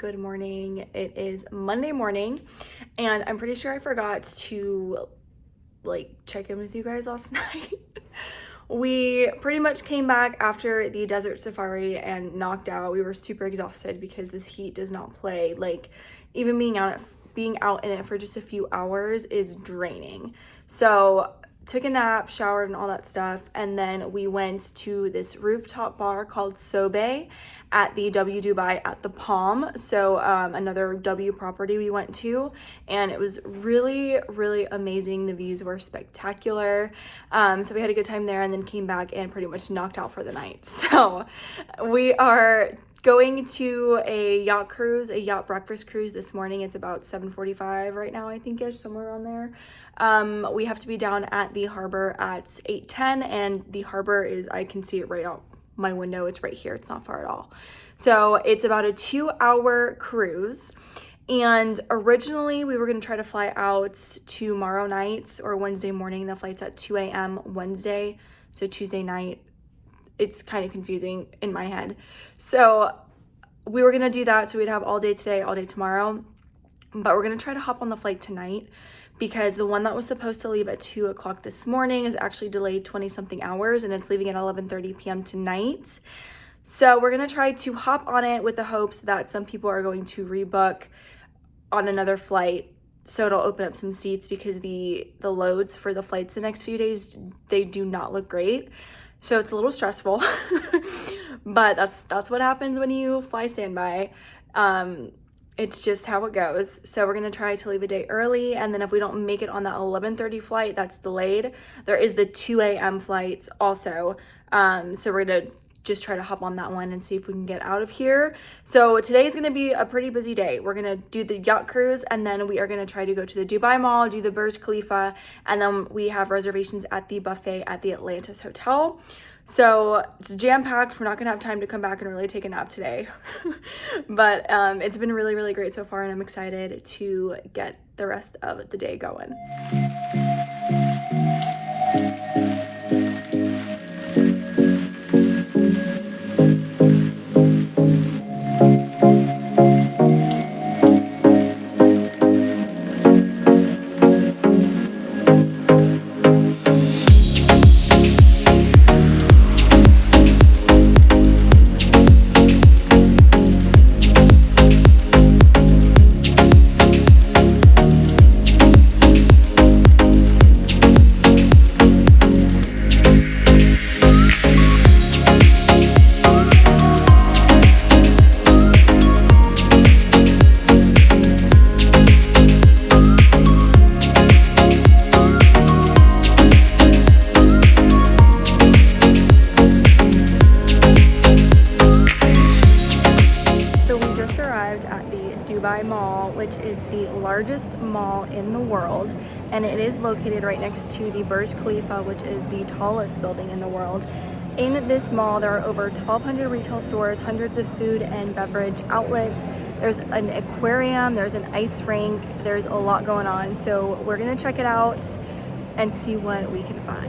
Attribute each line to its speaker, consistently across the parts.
Speaker 1: good morning. It is Monday morning, and I'm pretty sure I forgot to check in with you guys last night. We pretty much came back after the desert safari and knocked out. We were super exhausted because this heat does not play. Even being out in it for just a few hours is draining. So took a nap, showered, and all that stuff, and then we went to this rooftop bar called Sobe at the W Dubai at the Palm. So another W property we went to, and it was really, really amazing. The views were spectacular. So we had a good time there, and then came back and pretty much knocked out for the night. So we are going to a yacht cruise, a yacht breakfast cruise this morning. It's about 7:45 right now, I think, ish, somewhere around there. We have to be down at the harbor at 8:10, and the harbor is, I can see it right out my window. It's right here. It's not far at all. So it's about a 2-hour cruise. And originally we were going to try to fly out tomorrow night or Wednesday morning. The flight's at 2 a.m. Wednesday, so Tuesday night. It's kind of confusing in my head. So we were going to do that. So we'd have all day today, all day tomorrow. But we're going to try to hop on the flight tonight because the one that was supposed to leave at 2 o'clock this morning is actually delayed 20 something hours, and it's leaving at 11:30 p.m. tonight. So we're going to try to hop on it with the hopes that some people are going to rebook on another flight. So it'll open up some seats because the loads for the flights the next few days, they do not look great. So it's a little stressful, but that's what happens when you fly standby. It's just how it goes. So we're going to try to leave a day early, and then if we don't make it on that 11:30 flight that's delayed, there is the 2 a.m. flights also. So we're going to just try to hop on that one and see if we can get out of here. So today is going to be a pretty busy day. We're going to do the yacht cruise, and then we are going to try to go to the Dubai Mall, do the Burj Khalifa, and then we have reservations at the buffet at the Atlantis Hotel. So it's jam-packed. We're not going to have time to come back and really take a nap today. But it's been really, really great so far, and I'm excited to get the rest of the day going. Mall, which is the largest mall in the world, and it is located right next to the Burj Khalifa, which is the tallest building in the world. In this mall, there are over 1,200 retail stores, hundreds of food and beverage outlets. There's an aquarium, there's an ice rink, there's a lot going on. So we're gonna check it out and see what we can find.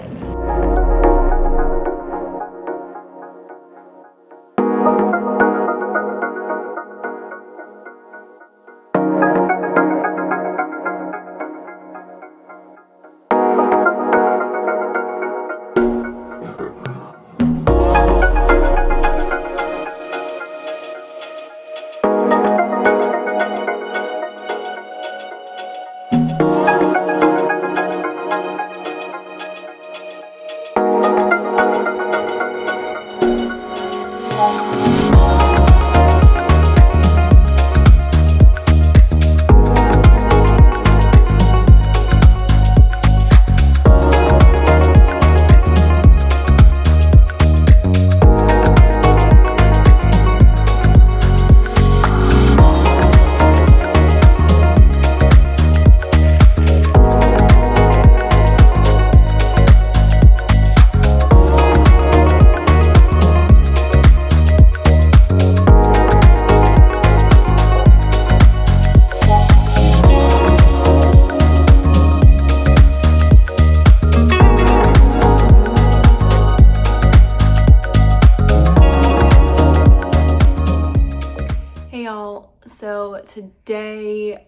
Speaker 1: today,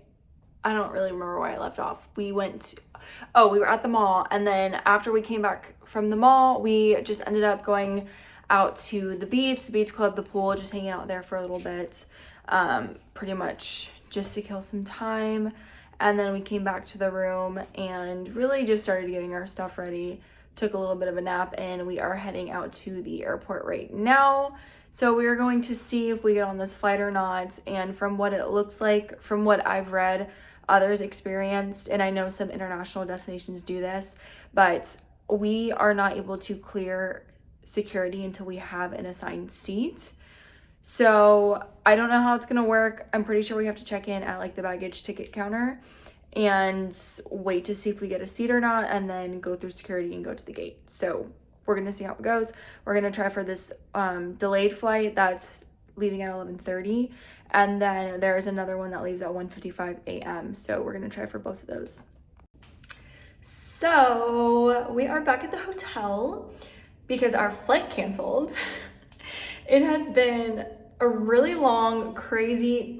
Speaker 1: I don't really remember where I left off. We were at the mall, and then after we came back from the mall, we just ended up going out to the beach club, the pool, just hanging out there for a little bit, pretty much just to kill some time. And then we came back to the room and really just started getting our stuff ready, took a little bit of a nap, and we are heading out to the airport right now. So we are going to see if we get on this flight or not. And from what it looks like, from what I've read, others experienced, and I know some international destinations do this, but we are not able to clear security until we have an assigned seat. So I don't know how it's gonna work. I'm pretty sure we have to check in at like the baggage ticket counter and wait to see if we get a seat or not, and then go through security and go to the gate. So we're gonna see how it goes. We're gonna try for this delayed flight that's leaving at 11:30, and then there's another one that leaves at 1:55 a.m. So we're gonna try for both of those. So we are back at the hotel because our flight canceled. It has been a really long, crazy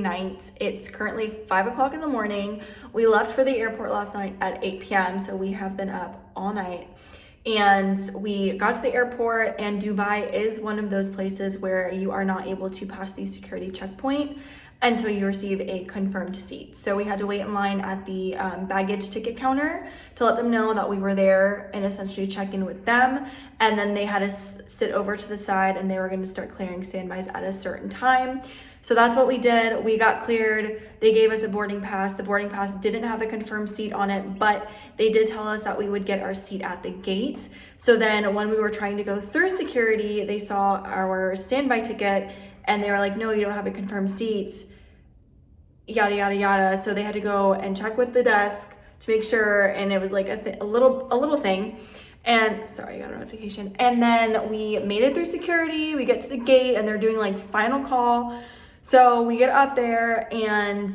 Speaker 1: night. It's currently 5 o'clock in the morning. We left for the airport last night at 8 p.m. So we have been up all night. And we got to the airport, and Dubai is one of those places where you are not able to pass the security checkpoint until you receive a confirmed seat. So we had to wait in line at the baggage ticket counter to let them know that we were there and essentially check in with them. And then they had us sit over to the side, and they were going to start clearing standbys at a certain time. So that's what we did. We got cleared. They gave us a boarding pass. The boarding pass didn't have a confirmed seat on it, but they did tell us that we would get our seat at the gate. So then when we were trying to go through security, they saw our standby ticket and they were like, no, you don't have a confirmed seat, yada, yada, yada. So they had to go and check with the desk to make sure. And it was like a little thing. And sorry, I got a notification. And then we made it through security. We get to the gate and they're doing like final call. So we get up there and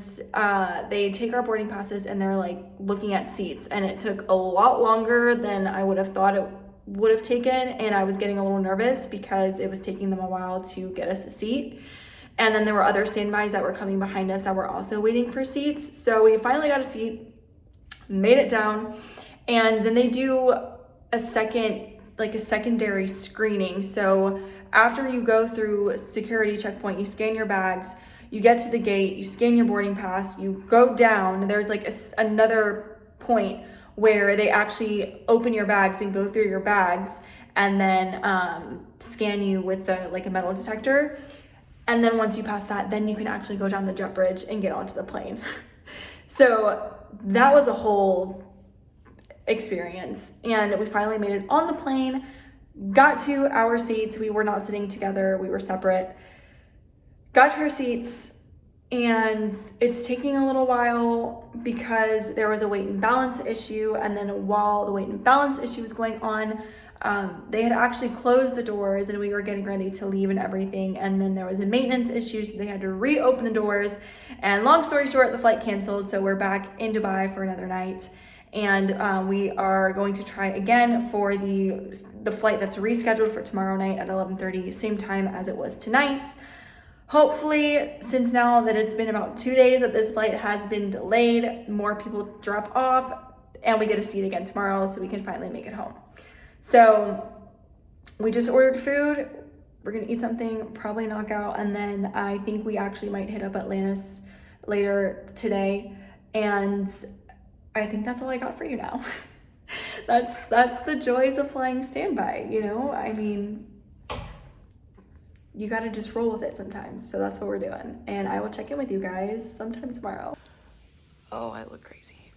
Speaker 1: they take our boarding passes and they're like looking at seats, and it took a lot longer than I would have thought it would have taken. And I was getting a little nervous because it was taking them a while to get us a seat. And then there were other standbys that were coming behind us that were also waiting for seats. So we finally got a seat, made it down, and then they do a secondary screening. So after you go through security checkpoint, you scan your bags, you get to the gate, you scan your boarding pass, you go down, there's like another point where they actually open your bags and go through your bags and then scan you with a metal detector. And then once you pass that, then you can actually go down the jet bridge and get onto the plane. So that was a whole experience. And we finally made it on the plane, got to our seats. We were not sitting together, we were separate. Got to our seats, and it's taking a little while because there was a weight and balance issue. And then while the weight and balance issue was going on, they had actually closed the doors and we were getting ready to leave and everything. And then there was a maintenance issue, so they had to reopen the doors. And long story short, the flight canceled. So we're back in Dubai for another night. And we are going to try again for the flight that's rescheduled for tomorrow night at 11:30, same time as it was tonight. Hopefully, since now that it's been about 2 days that this flight has been delayed, more people drop off and we get a seat again tomorrow so we can finally make it home. So we just ordered food. We're gonna eat something, probably knock out, and then I think we actually might hit up Atlantis later today. And I think that's all I got for you now. That's the joys of flying standby, you know? I mean, you gotta just roll with it sometimes. So that's what we're doing. And I will check in with you guys sometime tomorrow. Oh, I look crazy.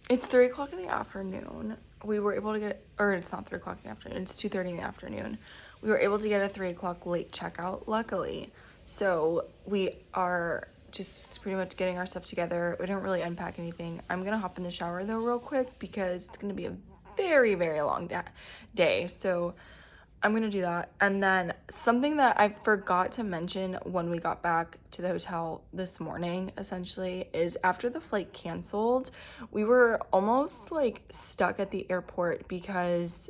Speaker 1: It's 3 o'clock in the afternoon. We were able to get, or it's not 3 o'clock in the afternoon, it's 2:30 in the afternoon. We were able to get a 3 o'clock late checkout, luckily. So we are just pretty much getting our stuff together. We didn't really unpack anything. I'm gonna hop in the shower though real quick because it's gonna be a very, very long day. So I'm gonna do that. And then something that I forgot to mention when we got back to the hotel this morning, essentially, is after the flight canceled, we were almost like stuck at the airport because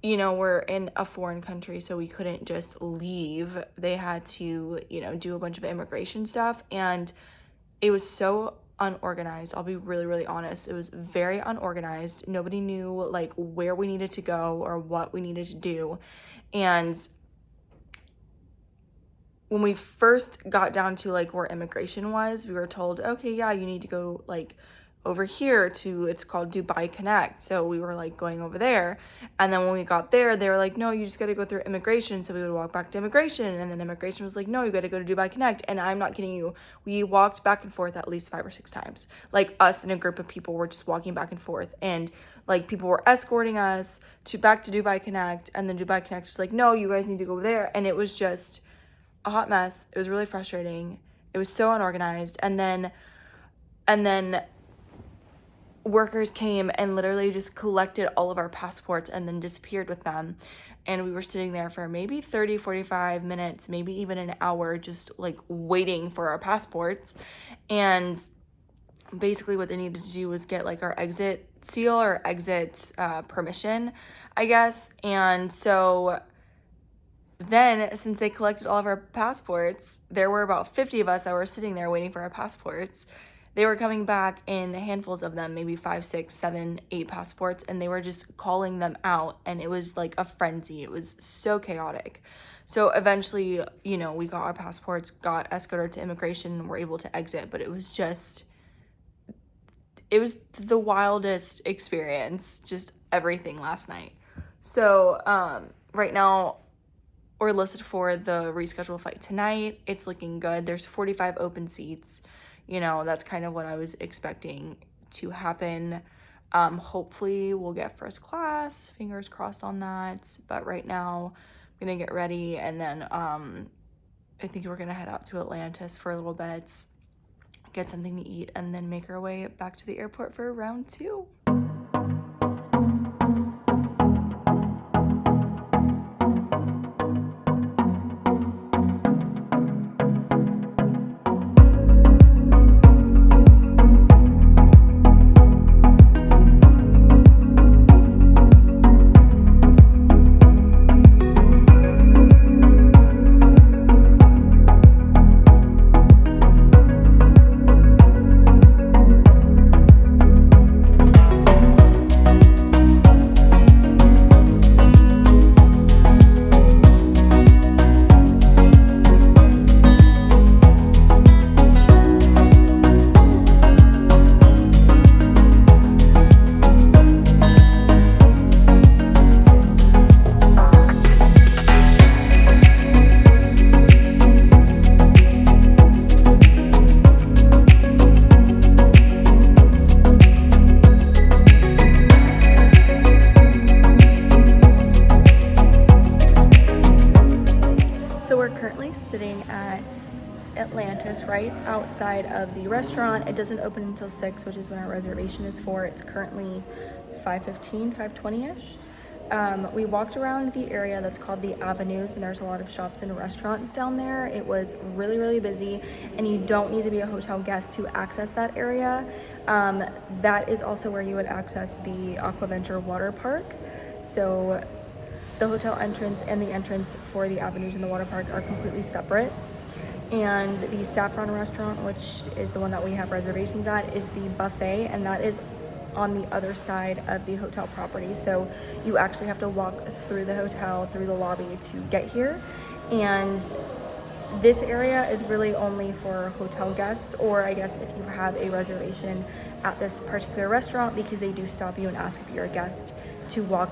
Speaker 1: you know, we're in a foreign country, so we couldn't just leave. They had to, you know, do a bunch of immigration stuff, and it was so unorganized. I'll be really, really honest. It was very unorganized. Nobody knew like where we needed to go or what we needed to do. And when we first got down to like where immigration was, we were told, okay, yeah, you need to go like over here to, it's called Dubai Connect. So we were like going over there. And then when we got there, they were like, no, you just got to go through immigration. So we would walk back to immigration. And then immigration was like, no, you got to go to Dubai Connect. And I'm not kidding you. We walked back and forth at least 5 or 6 times. Like us and a group of people were just walking back and forth. And like people were escorting us to back to Dubai Connect. And then Dubai Connect was like, no, you guys need to go there. And it was just a hot mess. It was really frustrating. It was so unorganized. And then workers came and literally just collected all of our passports and then disappeared with them. And we were sitting there for maybe 30, 45 minutes, maybe even an hour, just like waiting for our passports. And basically what they needed to do was get like our exit seal or exit permission, I guess. And so then, since they collected all of our passports, there were about 50 of us that were sitting there waiting for our passports. They were coming back in handfuls of them, maybe 5, 6, 7, 8 passports, and they were just calling them out, and it was like a frenzy. It was so chaotic. So eventually, you know, we got our passports, got escorted to immigration, and were able to exit, but it was the wildest experience, just everything last night. So right now, we're listed for the rescheduled flight tonight. It's looking good. There's 45 open seats. You know, that's kind of what I was expecting to happen. Hopefully we'll get first class. Fingers crossed on that. But right now, I'm going to get ready. And then I think we're going to head out to Atlantis for a little bit, get something to eat, and then make our way back to the airport for round 2. Sitting at Atlantis right outside of the restaurant. It doesn't open until 6, which is when our reservation is for. It's currently 5:15, 5:20ish. We walked around the area that's called the Avenues, and there's a lot of shops and restaurants down there. It was really, really busy, and you don't need to be a hotel guest to access that area. That is also where you would access the Aquaventure water park. So the hotel entrance and the entrance for the Avenues and the water park are completely separate. And the Saffron restaurant, which is the one that we have reservations at, is the buffet, and that is on the other side of the hotel property. So you actually have to walk through the hotel, through the lobby to get here. And this area is really only for hotel guests, or I guess if you have a reservation at this particular restaurant, because they do stop you and ask if you're a guest to walk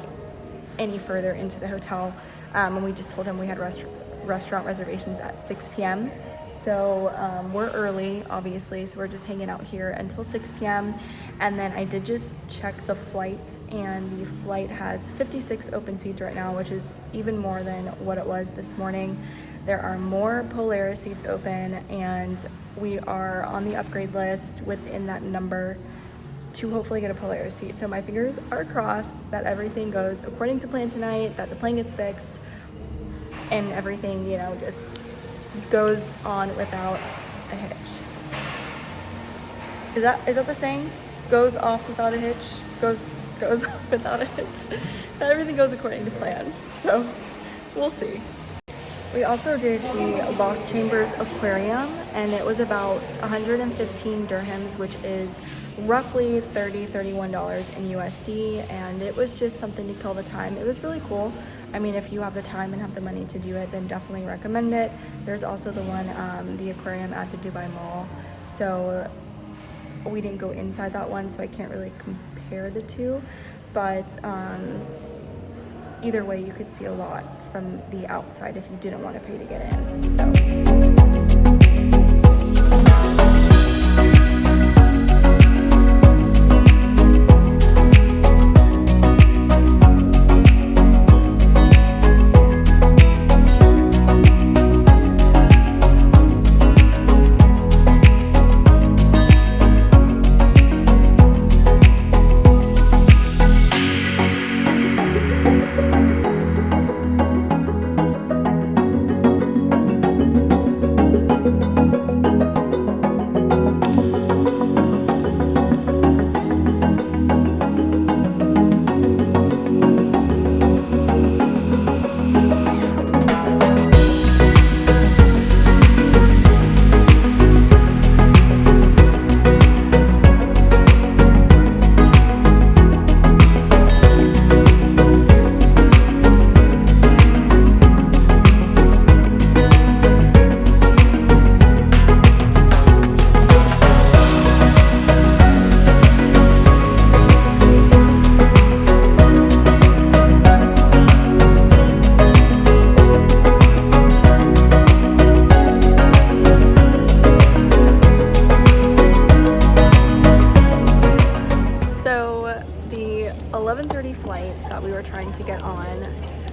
Speaker 1: any further into the hotel. And we just told him we had restaurant reservations at 6 p.m. So we're early, obviously, so we're just hanging out here until 6 p.m. And then I did just check the flights, and the flight has 56 open seats right now, which is even more than what it was this morning. There are more Polaris seats open, and we are on the upgrade list within that number to hopefully get a Polaris seat. So my fingers are crossed that everything goes according to plan tonight, that the plane gets fixed, and everything, you know, just goes on without a hitch. Is that the saying? Goes off without a hitch? Goes goes without a hitch. Not everything goes according to plan, so we'll see. We also did the Lost Chambers Aquarium, and it was about 115 dirhams, which is roughly $31 in USD, and it was just something to kill the time. It was really cool. I mean, if you have the time and have the money to do it, then definitely recommend it. There's also the one, the aquarium at the Dubai Mall. So we didn't go inside that one, so I can't really compare the two, but either way, you could see a lot from the outside if you didn't want to pay to get in. So. The 11:30 flight that we were trying to get on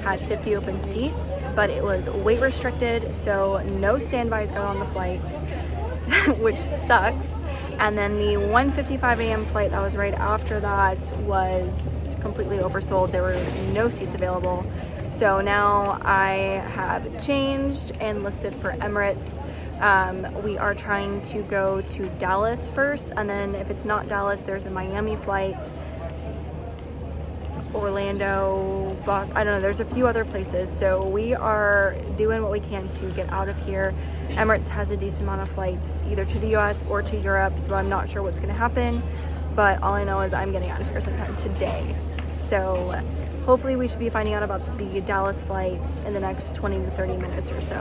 Speaker 1: had 50 open seats, but it was weight restricted, so no standbys got on the flight, which sucks. And then the 1:55 a.m. flight that was right after that was completely oversold. There were no seats available. So now I have changed and listed for Emirates. We are trying to go to Dallas first, and then if it's not Dallas, there's a Miami flight, Orlando, Boston, I don't know, there's a few other places. So we are doing what we can to get out of here. Emirates has a decent amount of flights either to the US or to Europe, so I'm not sure what's gonna happen, but all I know is I'm getting out of here sometime today. So hopefully we should be finding out about the Dallas flights in the next 20 to 30 minutes or so.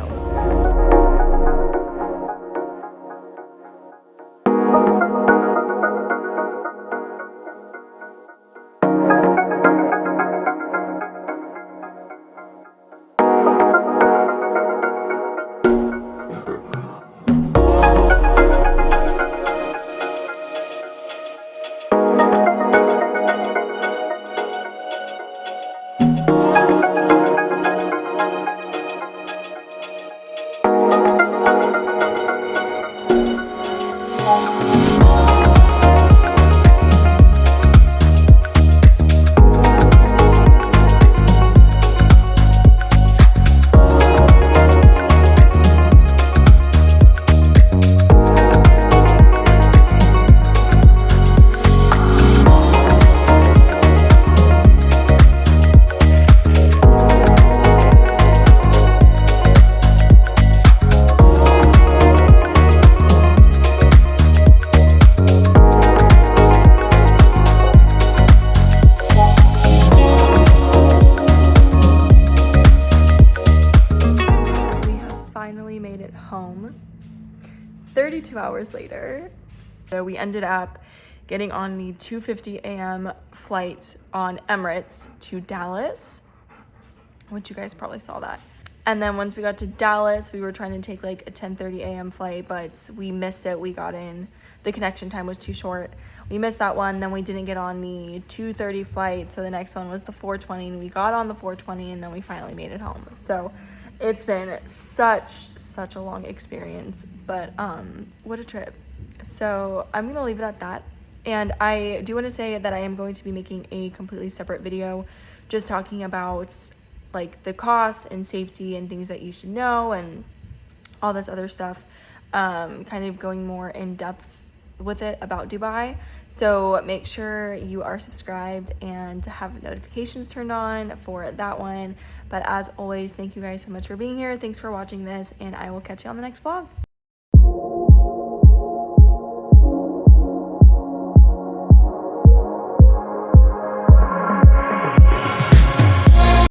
Speaker 1: Made it home 32 hours later. So we ended up getting on the 2:50 a.m. flight on Emirates to Dallas, which you guys probably saw that. And then once we got to Dallas, we were trying to take like a 10:30 a.m. flight, but we missed it. We got in, the connection time was too short. We missed that one. Then we didn't get on the 2:30 flight, so the next one was the 4:20, and we got on the 4:20, and then we finally made it home. So it's been such a long experience, but what a trip. So I'm gonna leave it at that. And I do want to say that I am going to be making a completely separate video just talking about like the cost and safety and things that you should know and all this other stuff, kind of going more in depth with it about Dubai. So make sure you are subscribed and have notifications turned on for that one. But as always, thank you guys so much for being here. Thanks for watching this, and I will catch you on the next vlog.